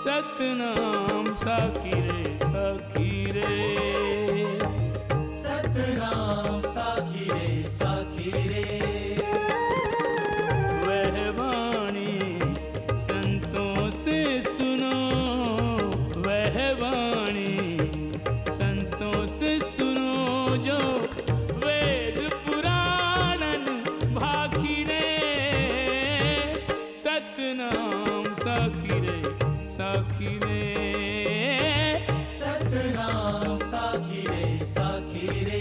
सतनाम साखी रे साखी रे, सतनाम साखी रे साखी रे। वह वाणी संतों से सुनो, वह वाणी संतों से सुनो, जो वेद पुराणन भाखी रे। सतनाम साखी रे साखी रे, सतनाम साखी रे साखी रे।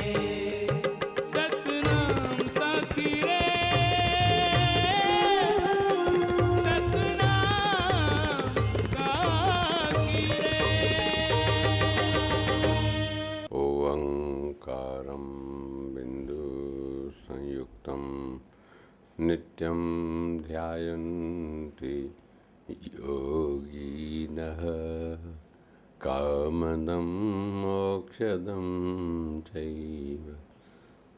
सतनाम साखी रे, सतनाम साखी रे। ओंकारं बिंदु संयुक्तं नित्यं ध्यायन्ति योगिनः, कामदं मोक्षदं चैव।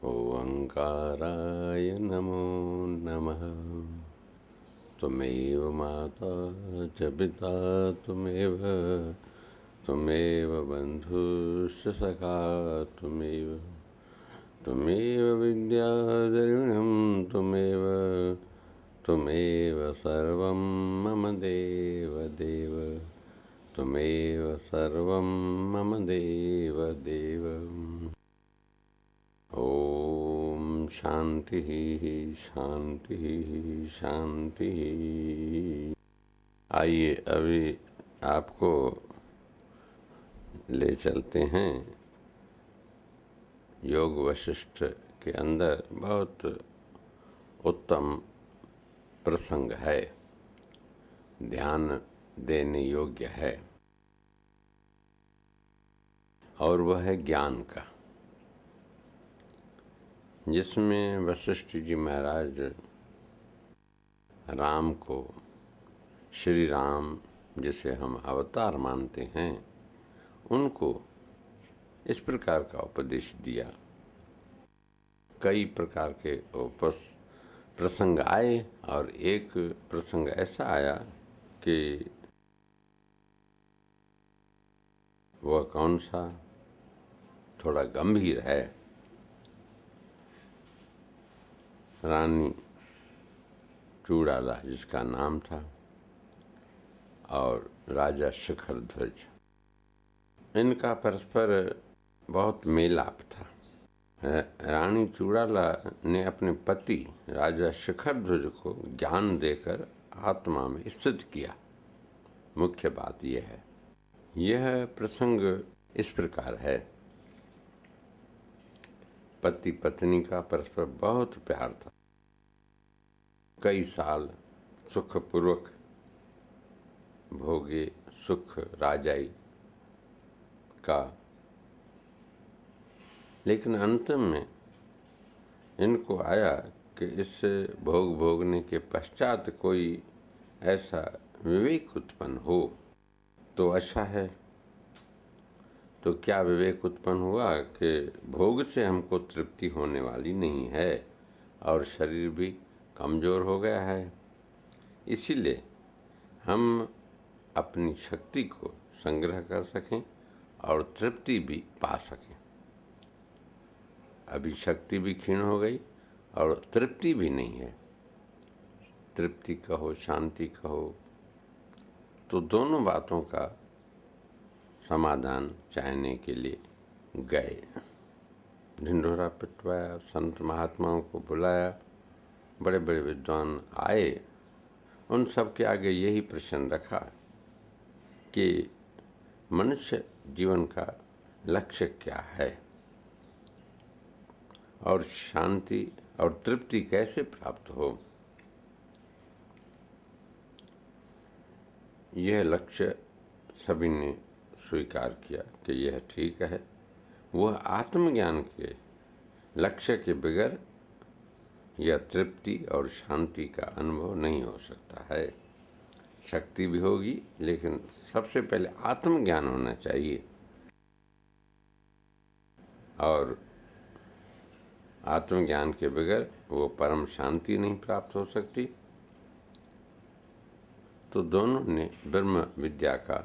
ओंकाराय नमो नमः। त्वमेव माता च पिता त्वमेव, त्वमेव बन्धुश्च सखा त्वमेव, त्वमेव विद्या द्रविणं त्वमेव, त्वमेव सर्वं मम देव देव, त्वमेव सर्वं मम देव देव। ओम शांति शांति शांति। आइए अभी आपको ले चलते हैं योग वशिष्ठ के अंदर। बहुत उत्तम प्रसंग है, ध्यान देने योग्य है, और वह है ज्ञान का, जिसमें वशिष्ठ जी महाराज राम को, श्री राम जिसे हम अवतार मानते हैं, उनको इस प्रकार का उपदेश दिया। कई प्रकार के प्रसंग आए, और एक प्रसंग ऐसा आया कि वह कौन सा, थोड़ा गंभीर है। रानी चूड़ाला जिसका नाम था, और राजा शिखरध्वज, इनका परस्पर बहुत मेलाप था। रानी चूड़ाला ने अपने पति राजा शिखरध्वज को ज्ञान देकर आत्मा में स्थित किया। मुख्य बात यह है, यह प्रसंग इस प्रकार है। पति पत्नी का परस्पर बहुत प्यार था, कई साल सुखपूर्वक भोगे सुख राजाई का, लेकिन अंत में इनको आया कि इस भोग भोगने के पश्चात कोई ऐसा विवेक उत्पन्न हो तो अच्छा है। तो क्या विवेक उत्पन्न हुआ कि भोग से हमको तृप्ति होने वाली नहीं है, और शरीर भी कमज़ोर हो गया है, इसीलिए हम अपनी शक्ति को संग्रह कर सकें और तृप्ति भी पा सकें। अभी शक्ति भी क्षीण हो गई और तृप्ति भी नहीं है। तृप्ति कहो शांति कहो, तो दोनों बातों का समाधान चाहने के लिए गए। ढिंढोरा पिटवाया, संत महात्माओं को बुलाया, बड़े बड़े विद्वान आए, उन सब के आगे यही प्रश्न रखा कि मनुष्य जीवन का लक्ष्य क्या है, और शांति और तृप्ति कैसे प्राप्त हो। यह लक्ष्य सभी ने स्वीकार किया कि यह ठीक है। वह आत्मज्ञान के लक्ष्य के बगैर यह तृप्ति और शांति का अनुभव नहीं हो सकता है। शक्ति भी होगी, लेकिन सबसे पहले आत्मज्ञान होना चाहिए, और आत्मज्ञान के बगैर वो परम शांति नहीं प्राप्त हो सकती। तो दोनों ने ब्रह्म विद्या का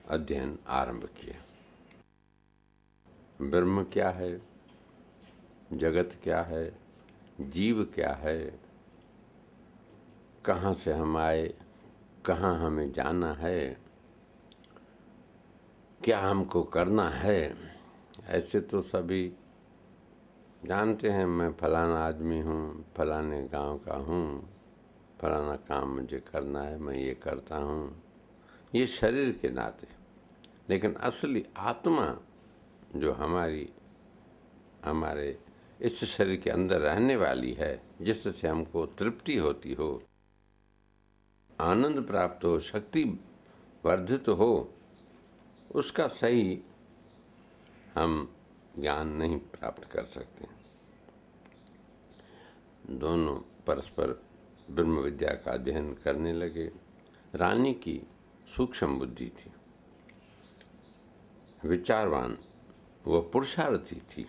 अध्ययन आरंभ किया। ब्रह्म क्या है, जगत क्या है, जीव क्या है, कहाँ से हम आए, कहाँ हमें जाना है, क्या हमको करना है, ऐसे तो सभी जानते हैं। मैं फलाना आदमी हूँ, फलाने गांव का हूँ, फलाना काम मुझे करना है, मैं ये करता हूँ, ये शरीर के नाते। लेकिन असली आत्मा जो हमारे इस शरीर के अंदर रहने वाली है, जिससे हमको तृप्ति होती हो, आनंद प्राप्त हो, शक्ति वर्धित हो, उसका सही हम ज्ञान नहीं प्राप्त कर सकते। दोनों परस्पर ब्रह्म विद्या का अध्ययन करने लगे। रानी की सूक्ष्म बुद्धि थी, विचारवान, वो पुरुषार्थी थी।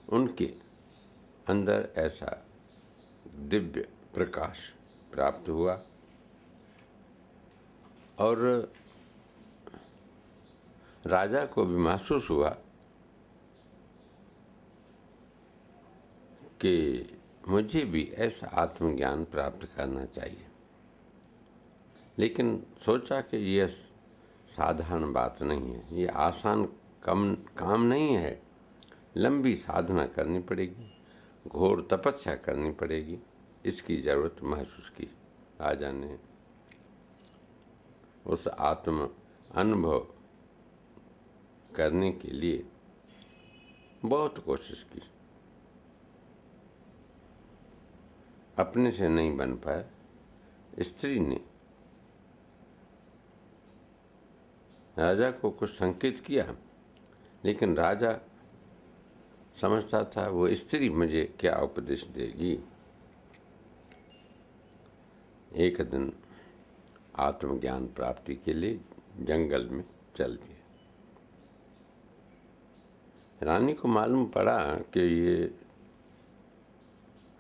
उनके अंदर ऐसा दिव्य प्रकाश प्राप्त हुआ और राजा को भी महसूस हुआ कि मुझे भी ऐसा आत्मज्ञान प्राप्त करना चाहिए। लेकिन सोचा कि यह साधारण बात नहीं है, ये आसान काम नहीं है, लंबी साधना करनी पड़ेगी, घोर तपस्या करनी पड़ेगी। इसकी ज़रूरत महसूस की। राजा ने उस आत्म अनुभव करने के लिए बहुत कोशिश की, अपने से नहीं बन पाया। स्त्री ने राजा को कुछ संकेत किया, लेकिन राजा समझता था वो स्त्री मुझे क्या उपदेश देगी। एक दिन आत्मज्ञान प्राप्ति के लिए जंगल में चल दिए। रानी को मालूम पड़ा कि ये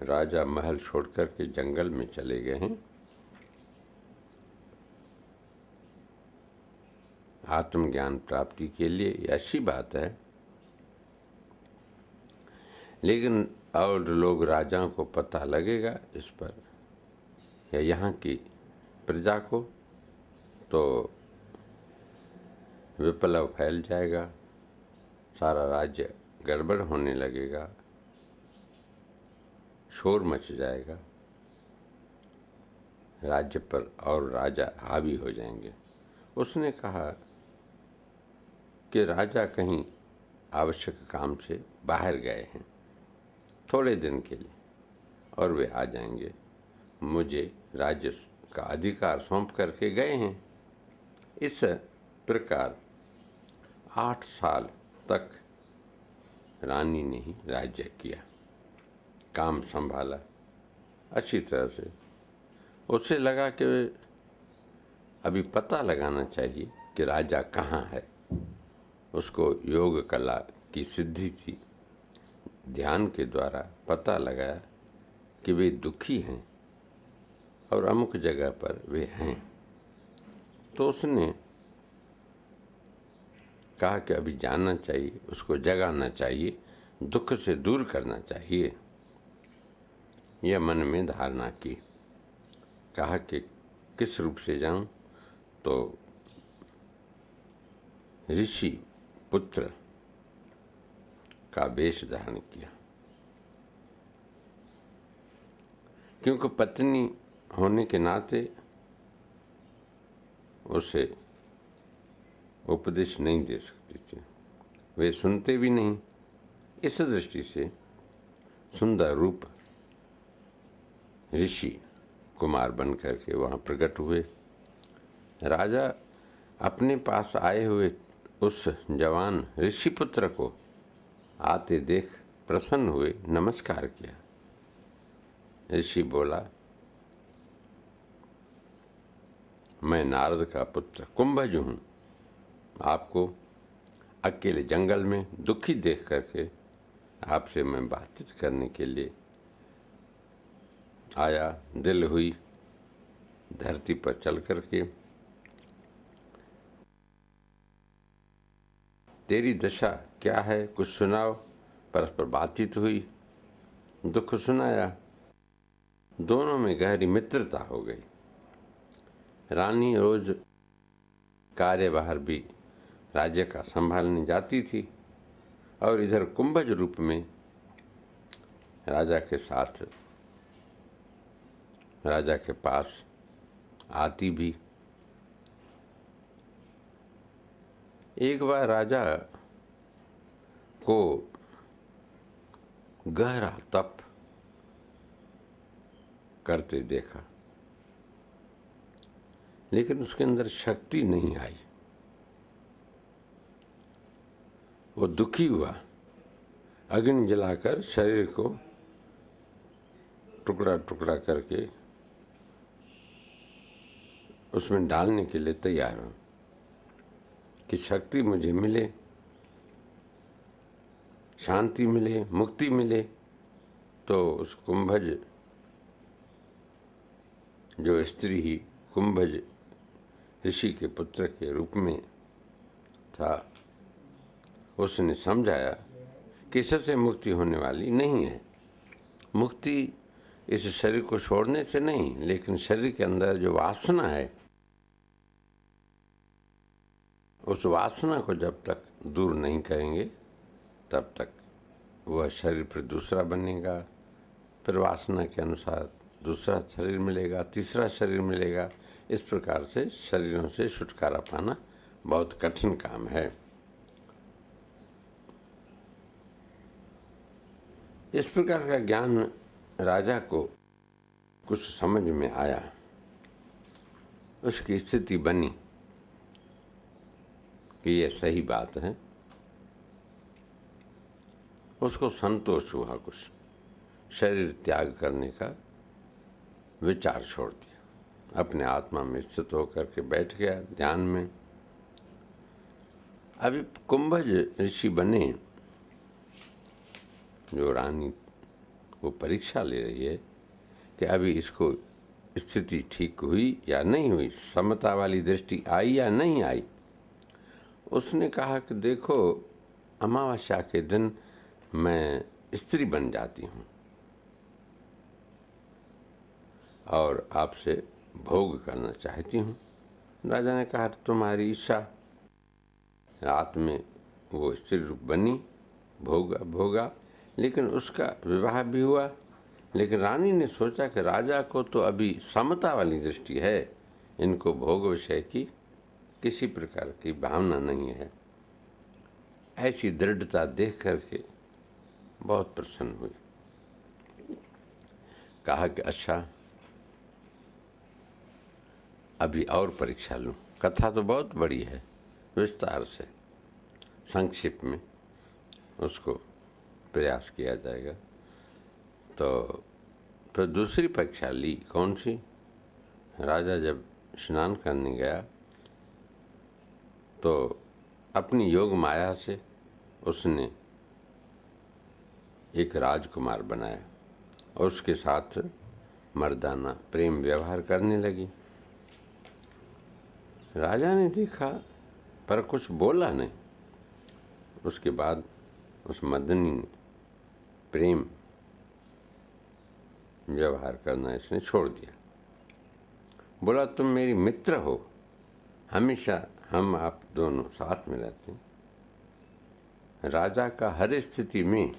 राजा महल छोड़कर के जंगल में चले गए हैं। आत्मज्ञान प्राप्ति के लिए ये अच्छी बात है, लेकिन और लोग, राजाओं को पता लगेगा इस पर या यहाँ की प्रजा को, तो विप्लव फैल जाएगा, सारा राज्य गड़बड़ होने लगेगा, शोर मच जाएगा, राज्य पर और राजा हावी हो जाएंगे। उसने कहा कि राजा कहीं आवश्यक काम से बाहर गए हैं थोड़े दिन के लिए, और वे आ जाएंगे। मुझे राज्य का अधिकार सौंप करके गए हैं। इस प्रकार 8 साल तक रानी ने ही राज्य किया, काम संभाला अच्छी तरह से। उसे लगा कि अभी पता लगाना चाहिए कि राजा कहाँ है। उसको योग कला की सिद्धि थी, ध्यान के द्वारा पता लगाया कि वे दुखी हैं और अमुक जगह पर वे हैं। तो उसने कहा कि अभी जानना चाहिए, उसको जगाना चाहिए, दुख से दूर करना चाहिए। यह मन में धारणा की। कहा कि किस रूप से जाऊं, तो ऋषि पुत्र का वेश धारण किया, क्योंकि पत्नी होने के नाते उसे उपदेश नहीं दे सकती थी, वे सुनते भी नहीं। इस दृष्टि से सुंदर रूप ऋषि कुमार बन करके वहाँ प्रकट हुए। राजा अपने पास आए हुए उस जवान ऋषि पुत्र को आते देख प्रसन्न हुए, नमस्कार किया। ऋषि बोला, मैं नारद का पुत्र कुंभज हूँ, आपको अकेले जंगल में दुखी देख करके आपसे मैं बातचीत करने के लिए आया, दिल हुई धरती पर चल करके। तेरी दशा क्या है कुछ सुनाओ। परस्पर बातचीत हुई, दुख सुनाया, दोनों में गहरी मित्रता हो गई। रानी रोज कार्यभार भी राज्य का संभालने जाती थी और इधर कुंभज रूप में राजा के साथ राजा के पास आती भी। एक बार राजा को गहरा तप करते देखा, लेकिन उसके अंदर शक्ति नहीं आई। वो दुखी हुआ, अग्नि जलाकर शरीर को टुकड़ा टुकड़ा करके उसमें डालने के लिए तैयार हूँ कि शक्ति मुझे मिले, शांति मिले, मुक्ति मिले। तो उस कुंभज जो स्त्री ही कुंभज ऋषि के पुत्र के रूप में था, उसने समझाया कि इससे मुक्ति होने वाली नहीं है। मुक्ति इस शरीर को छोड़ने से नहीं, लेकिन शरीर के अंदर जो वासना है, उस वासना को जब तक दूर नहीं करेंगे तब तक वह शरीर फिर दूसरा बनेगा, फिर वासना के अनुसार दूसरा शरीर मिलेगा, तीसरा शरीर मिलेगा। इस प्रकार से शरीरों से छुटकारा पाना बहुत कठिन काम है। इस प्रकार का ज्ञान राजा को कुछ समझ में आया। उसकी स्थिति बनी कि ये सही बात है। उसको संतोष हुआ, कुछ शरीर त्याग करने का विचार छोड़ दिया, अपने आत्मा में स्थित होकर के बैठ गया ध्यान में। अभी कुंभज ऋषि बने, जो रानी वो परीक्षा ले रही है कि अभी इसको स्थिति ठीक हुई या नहीं हुई, समता वाली दृष्टि आई या नहीं आई। उसने कहा कि देखो, अमावस्या के दिन मैं स्त्री बन जाती हूँ और आपसे भोग करना चाहती हूँ। राजा ने कहा तुम्हारी इच्छा। रात में वो स्त्री रूप बनी, भोगा, लेकिन उसका विवाह भी हुआ। लेकिन रानी ने सोचा कि राजा को तो अभी समता वाली दृष्टि है, इनको भोग विषय की किसी प्रकार की भावना नहीं है। ऐसी दृढ़ता देख करके बहुत प्रसन्न हुई। कहा कि अच्छा, अभी और परीक्षा लूँ। कथा तो बहुत बड़ी है, विस्तार से संक्षिप्त में उसको प्रयास किया जाएगा। तो फिर दूसरी परीक्षा ली। कौन सी? राजा जब स्नान करने गया तो अपनी योग माया से उसने एक राजकुमार बनाया और उसके साथ मर्दाना प्रेम व्यवहार करने लगी। राजा ने देखा पर कुछ बोला नहीं। उसके बाद उस मर्दनी ने प्रेम व्यवहार करना इसने छोड़ दिया। बोला तुम मेरी मित्र हो, हमेशा हम आप दोनों साथ में रहते हैं। राजा का हर स्थिति में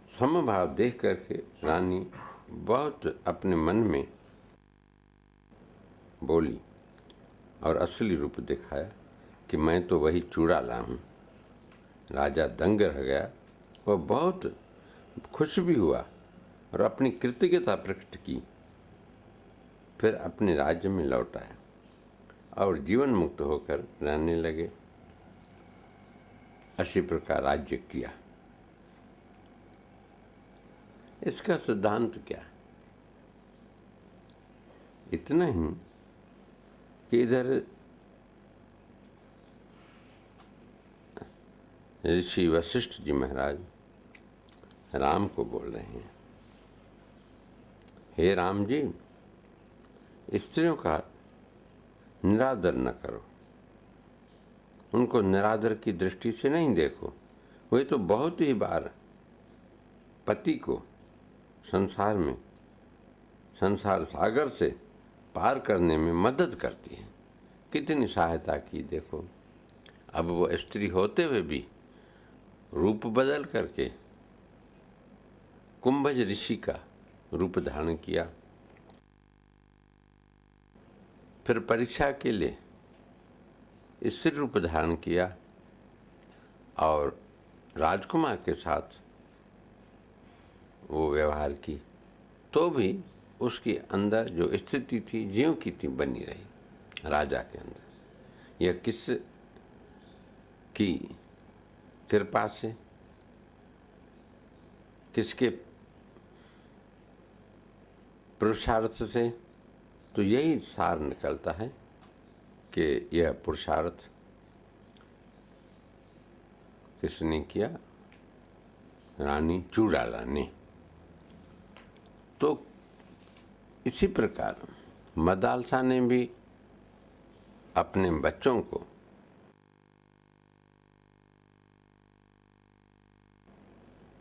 समभाव देख करके रानी बहुत अपने मन में बोली और असली रूप दिखाया कि मैं तो वही चूड़ाला हूँ। राजा दंग रह गया। वह बहुत खुश भी हुआ और अपनी कृतज्ञता प्रकट की। फिर अपने राज्य में लौट आया और जीवन मुक्त होकर रहने लगे। इसी प्रकार राज्य किया। इसका सिद्धांत क्या? इतना ही कि इधर ऋषि वशिष्ठ जी महाराज राम को बोल रहे हैं हे राम जी, स्त्रियों का निरादर न करो, उनको निरादर की दृष्टि से नहीं देखो। वे तो बहुत ही बार पति को संसार में, संसार सागर से पार करने में मदद करती है। कितनी सहायता की देखो। अब वो स्त्री होते हुए भी रूप बदल करके कुंभज ऋषि का रूप धारण किया। फिर परीक्षा के लिए स्त्री रूप धारण किया और राजकुमार के साथ वो व्यवहार की, तो भी उसके अंदर जो स्थिति थी ज्यों की थी बनी रही राजा के अंदर। यह किस की कृपा से, किसके पुरुषार्थ से? तो यही सार निकलता है कि यह पुरुषार्थ किसने किया? रानी चूड़ाला ने। तो इसी प्रकार मदालसा ने भी अपने बच्चों को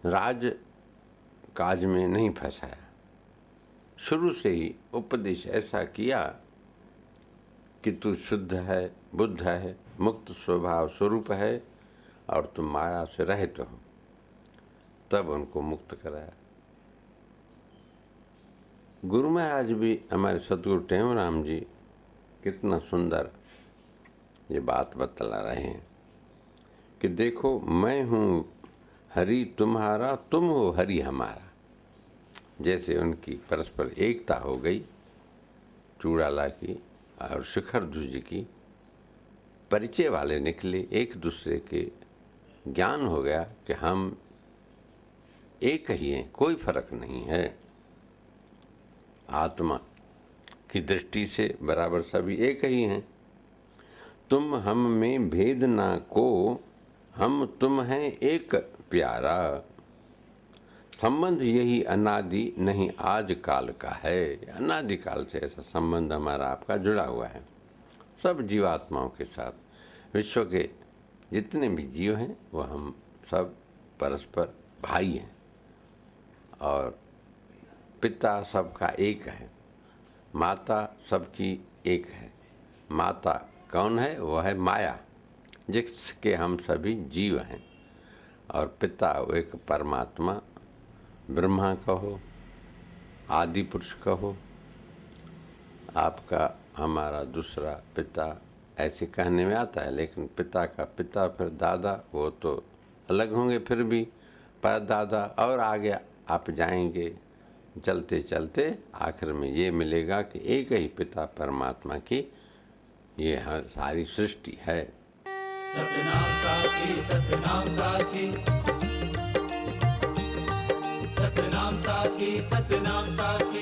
राज काज में नहीं फंसाया। शुरू से ही उपदेश ऐसा किया कि तू शुद्ध है, बुद्ध है, मुक्त स्वभाव स्वरूप है और तुम माया से रहित हो। तब उनको मुक्त कराया। गुरु महाराज भी, हमारे सतगुरु टेमराम जी, कितना सुंदर ये बात बतला रहे हैं कि देखो, मैं हूँ हरि तुम्हारा, तुम हो हरि हमारा। जैसे उनकी परस्पर एकता हो गई चूड़ाला की और शिखर ध्वज की, परिचय वाले निकले, एक दूसरे के ज्ञान हो गया कि हम एक ही हैं, कोई फर्क नहीं है। आत्मा की दृष्टि से बराबर सभी एक ही हैं। तुम हम में भेद ना को, हम तुम हैं एक प्यारा। संबंध यही अनादि नहीं आज काल का है। अनादि काल से ऐसा संबंध हमारा आपका जुड़ा हुआ है सब जीवात्माओं के साथ। विश्व के जितने भी जीव हैं वो हम सब परस्पर भाई हैं और पिता सबका एक है, माता सबकी एक है। माता कौन है? वह है माया, जिसके हम सभी जीव हैं। और पिता वो एक परमात्मा, ब्रह्मा कहो, आदि पुरुष कहो, आपका हमारा दूसरा पिता, ऐसे कहने में आता है। लेकिन पिता का पिता, फिर दादा, वो तो अलग होंगे, फिर भी परदादा, और आगे आप जाएंगे चलते चलते आखिर में ये मिलेगा कि एक ही पिता परमात्मा की ये हर सारी सृष्टि है। सतनाम साखी, सतनाम साखी, सतनाम साखी, सतनाम साखी।